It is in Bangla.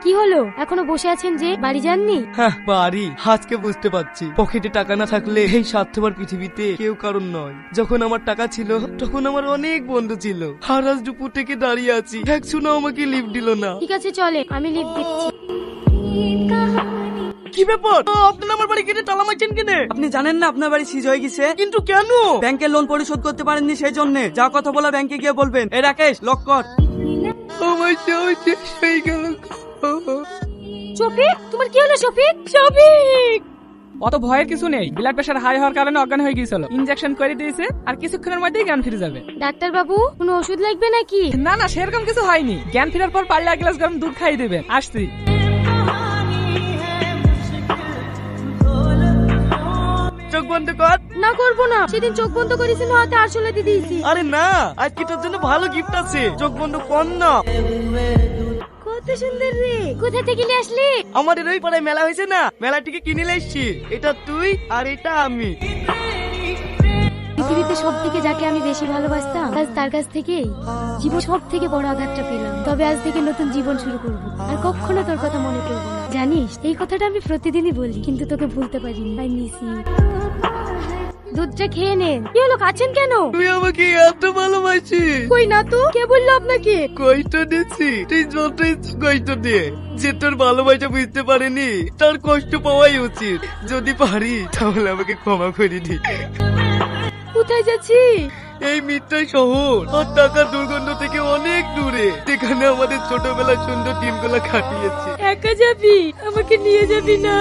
কি হলো, এখনো বসে আছেন যে? বাড়ি যাননি? হ্যাঁ বাড়ি, আজকে বুঝতে পারছি পকেটে টাকা না থাকলে এই স্বার্থপর পৃথিবীতে কেউ কারণ নয়। যখন আমার টাকা ছিল তখন আমার অনেক বন্ধু ছিল, আর আজ দুপুর থেকে দাঁড়িয়ে আছি, একজনও আমাকে লিফট দিল না। ঠিক আছে চলে, আমি লিফট দিচ্ছি। কি ব্যাপার, আপনি আমার বাড়ি কেটে তালা মারছেন কেন? আপনি জানেন না আপনার বাড়ি সিজ হয়ে গেছে? কিন্তু কেন? ব্যাংকের লোন পরিশোধ করতে পারেননি সেই জন্য। যা কথা বলা ব্যাংকে গিয়ে বলবেন। এই রাকেশ, লক কর। আমার সব শেষ হয়ে গেল। শফিক, তোমার কি হলো শফিক? শফিক! অত ভয়ের কিছু নেই, ব্লাড প্রেশার হাই হওয়ার কারণে অজ্ঞান হয়ে গিয়েছিল, ইনজেকশন করে দিয়েছে, আর কিছুক্ষণের মধ্যেই জ্ঞান ফিরে যাবে। ডাক্তার বাবু, কোনো ওষুধ লাগবে নাকি? না না, সেরকম কিছু হয়নি। জ্ঞান ফেরার পর পারলে এক গ্লাস গরম দুধ খাইয়ে দেবেন। আসছি। চোখ বন্ধ কর। না করবো না, সেদিন চোখ বন্ধ করেছিল, হাতে আরশোলা দিয়ে দিয়েছি। আরে না, আজকে তোর জন্য ভালো গিফট আছে, চোখ বন্ধ কর না। কত সুন্দর রে, কোথা থেকে নিয়ে আসলি? আমাদের ওই পাড়ায় মেলা হয়েছে না, মেলা থেকে কিনে এসছি। এটা তুই আর এটা আমি। পৃথিবীতে সব থেকে যাকে আমি বেশি ভালোবাসতাম, আজ তার কাছ থেকেই জীবন সব থেকে বড় আঘাতটা পেলাম। তবে আজ থেকে নতুন জীবন শুরু করব, আর কখনো তোর কথা মনে করবো না। জানিস, এই কথাটা আমি প্রতিদিনই বলি, কিন্তু তোকে ভুলতে পারিনি। I miss you. দুধটা খেয়ে নেন। কি হলো, কাছেন কেন? তুই আমাকে এত ভালোবাসিস? কই না তো, কে বললো আপনাকে? কষ্ট দিচ্ছি, তুই যত ইচ্ছে কষ্ট দে। যে তোর ভালোবাসা বুঝতে পারেনি তার কষ্ট পাওয়াই উচিত। যদি পারি তাহলে আমাকে ক্ষমা করে দি। কোথায় যাচ্ছি? এই মিথ্যা শহর আর টাকার দুর্গন্ধ থেকে অনেক দূরে, যেখানে আমাদের ছোটবেলার সুন্দর দিনগুলো কাটিয়েছি। একা যাবি? আমাকে নিয়ে যাবি না?